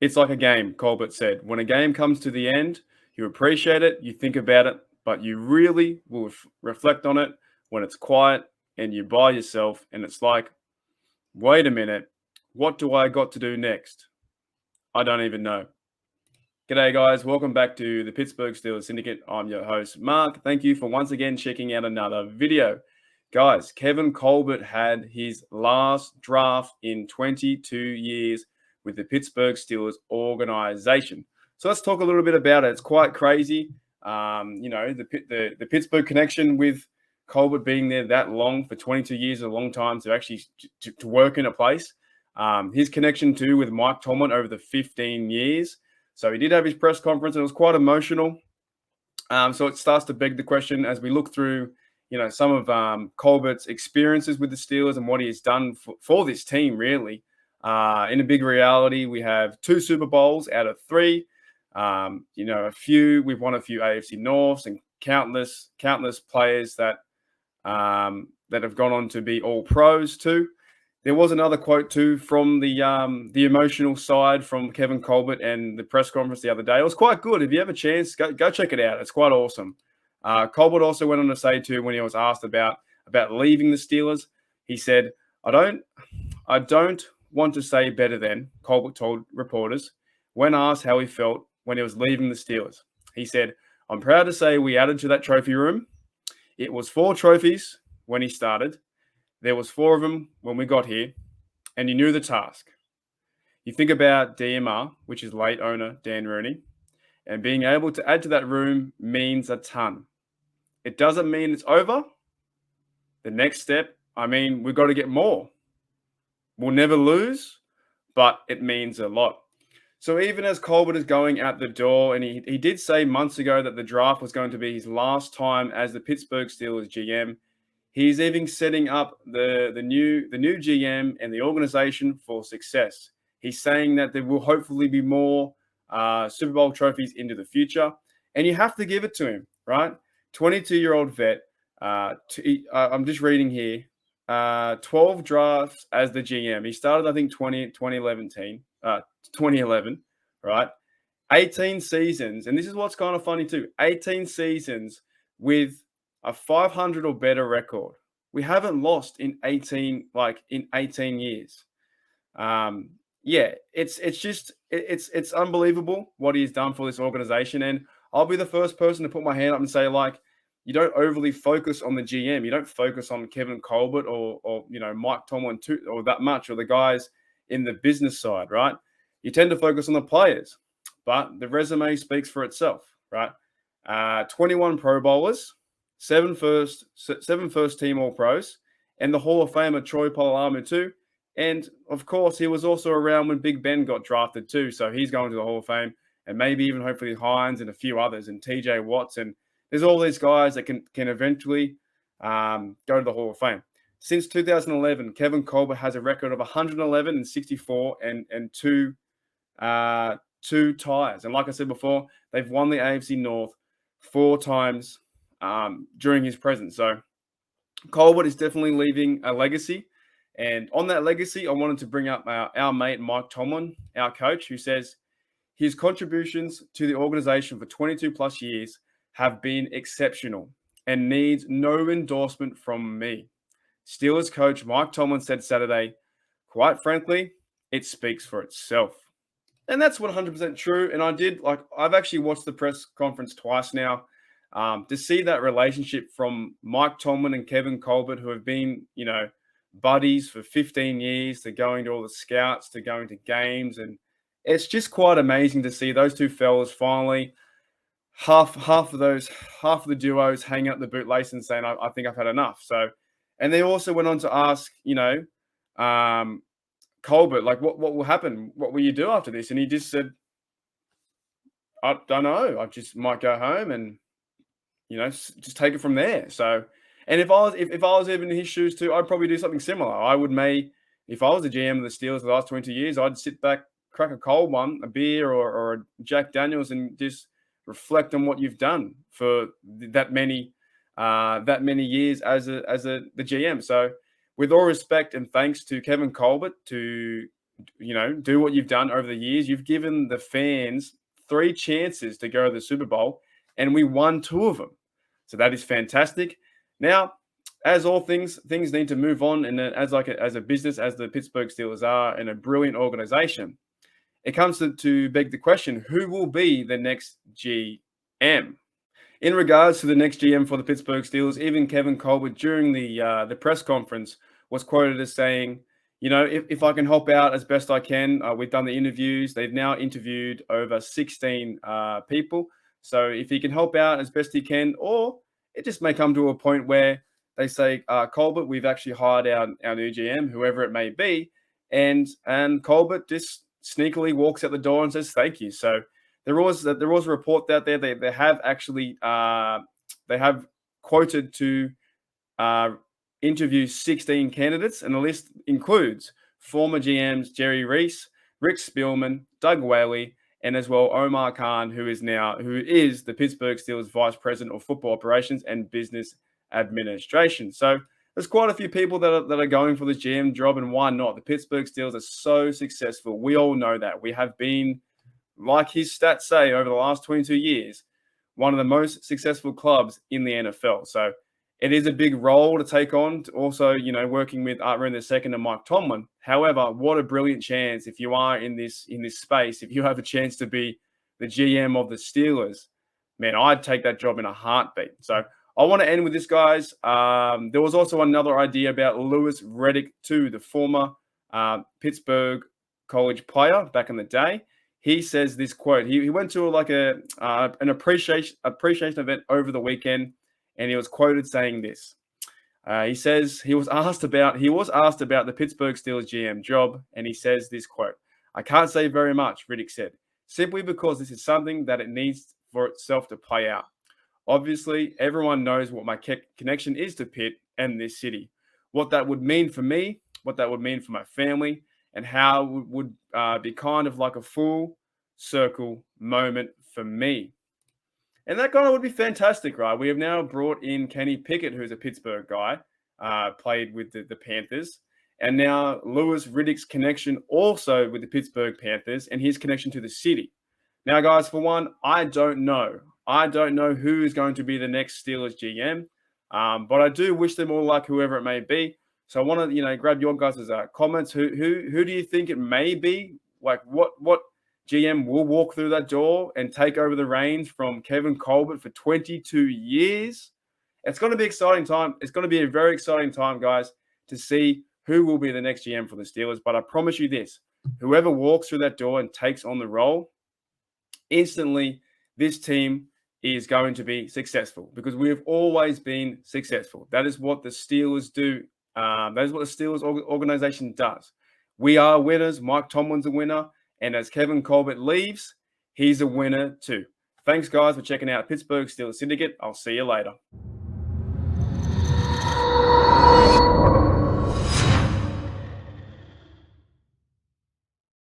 It's like a game, Colbert said. When a game comes to the end, you appreciate it, you think about it, but you really will reflect on it when it's quiet and you're by yourself and it's like, wait a minute, what do I got to do next? I don't even know. G'day, guys. Welcome back to the Pittsburgh Steelers Syndicate. I'm your host, Mark. Thank you for once again checking out another video. Guys, Kevin Colbert had his last draft in 22 years with the Pittsburgh Steelers organization. So let's talk a little bit about it. It's quite crazy. The Pittsburgh connection with Colbert being there that long for 22 years is a long time to actually to work in a place. His connection too with Mike Tomlin over the 15 years. So he did have his press conference and it was quite emotional. So it starts to beg the question as we look through, some of Colbert's experiences with the Steelers and what he has done for this team, really. In a big reality, we have 2 Super Bowls out of 3. We've won a few AFC Norths and countless players that have gone on to be all pros too. There was another quote too from the emotional side from Kevin Colbert and the press conference the other day. It was quite good. If you have a chance, go check it out. It's quite awesome. Colbert also went on to say too, when he was asked about leaving the Steelers, he said, I don't want to say better than, Colbert told reporters when asked how he felt when he was leaving the Steelers. He said, I'm proud to say we added to that trophy room. It was 4 trophies when he started. There was 4 of them when we got here, and you knew the task. You think about DMR, which is late owner Dan Rooney, and being able to add to that room means a ton. It doesn't mean it's over. The next step, we've got to get more. We'll never lose, but it means a lot. So even as Colbert is going out the door, and he did say months ago that the draft was going to be his last time as the Pittsburgh Steelers GM, he's even setting up the new GM and the organization for success. He's saying that there will hopefully be more Super Bowl trophies into the future. And you have to give it to him, right? 22-year-old vet. I'm just reading here. 12 drafts as the GM. He started, I think, 2011, right? 18 seasons. And this is what's kind of funny too. 18 seasons with a 500 or better record. We haven't lost in 18 years. It's unbelievable what he's done for this organization. And I'll be the first person to put my hand up and say, you don't overly focus on the GM. You don't focus on Kevin Colbert or Mike Tomlin too, or that much, or the guys in the business side, right? You tend to focus on the players, but the resume speaks for itself, right? 21 Pro Bowlers, 7 first team All Pros, and the Hall of Famer Troy Polamalu too. And of course, he was also around when Big Ben got drafted too, so he's going to the Hall of Fame, and maybe even hopefully Hines and a few others, and TJ Watts, and there's all these guys that can eventually go to the Hall of Fame. Since 2011, Kevin Colbert has a record of 111 and 64 and 2 ties. And like I said before, they've won the AFC North 4 times during his presence. So Colbert is definitely leaving a legacy. And on that legacy, I wanted to bring up our mate Mike Tomlin, our coach, who says his contributions to the organization for 22 plus years have been exceptional and needs no endorsement from me. Steelers coach Mike Tomlin said Saturday, quite frankly, it speaks for itself. And that's 100% true. And I've actually watched the press conference twice now to see that relationship from Mike Tomlin and Kevin Colbert, who have been, buddies for 15 years, to going to all the scouts, to going to games. And it's just quite amazing to see those two fellas finally half of the duos hang up the bootlace and saying, I think I've had enough. So, and they also went on to ask, Colbert, what will happen? What will you do after this? And he just said, I don't know. I just might go home and, just take it from there. So, and if I was even in his shoes too, I'd probably do something similar. If I was the GM of the Steelers the last 22 years, I'd sit back, crack a cold one, a beer or a Jack Daniels, and just reflect on what you've done for that many years as the GM. So with all respect and thanks to Kevin Colbert, to do what you've done over the years. You've given the fans 3 chances to go to the Super Bowl, and we won 2 of them. So that is fantastic. Now, as all things need to move on, and as a business, as the Pittsburgh Steelers are, and a brilliant organization, it comes to beg the question: who will be the next GM? In regards to the next GM for the Pittsburgh Steelers, even Kevin Colbert during the press conference was quoted as saying, if I can help out as best I can, we've done the interviews. They've now interviewed over 16 people. So if he can help out as best he can, or it just may come to a point where they say, Colbert, we've actually hired our new GM, whoever it may be. And Colbert just sneakily walks out the door and says, thank you. So there was a report out there. They have actually they have quoted to interview 16 candidates, and the list includes former GMs Jerry Reese, Rick Spielman, Doug Whaley, and as well Omar Khan, who is the Pittsburgh Steelers Vice President of Football Operations and Business Administration. So there's quite a few people that are going for this GM job, and why not? The Pittsburgh Steelers are so successful. We all know that. We have been, like his stats say, over the last 22 years, one of the most successful clubs in the NFL. So it is a big role to take on, to also, working with Art Rooney II and Mike Tomlin. However, what a brilliant chance if you are in this space, if you have a chance to be the GM of the Steelers. Man, I'd take that job in a heartbeat. So I want to end with this, guys. There was also another idea about Louis Riddick too, the former Pittsburgh college player back in the day. He says this quote. He went to an appreciation event over the weekend, and he was quoted saying this. He says he was asked about the Pittsburgh Steelers GM job, and he says this quote: "I can't say very much," Riddick said, "simply because this is something that it needs for itself to play out. Obviously, everyone knows what my connection is to Pitt and this city, what that would mean for me, what that would mean for my family, and how it would be kind of like a full circle moment for me." And that kind of would be fantastic, right? We have now brought in Kenny Pickett, who's a Pittsburgh guy, played with the Panthers. And now Louis Riddick's connection also with the Pittsburgh Panthers and his connection to the city. Now, guys, for one, I don't know. I don't know who is going to be the next Steelers GM, but I do wish them all luck, whoever it may be. So I want to, grab your guys' comments. Who do you think it may be? Like, what GM will walk through that door and take over the reins from Kevin Colbert for 22 years? It's going to be an exciting time. It's going to be a very exciting time, guys, to see who will be the next GM for the Steelers. But I promise you this, whoever walks through that door and takes on the role, instantly this team is going to be successful, because we have always been successful. That is what the Steelers do. That is what the Steelers organization does. We are winners. Mike Tomlin's a winner. And as Kevin Colbert leaves, he's a winner too. Thanks, guys, for checking out Pittsburgh Steelers Syndicate. I'll see you later.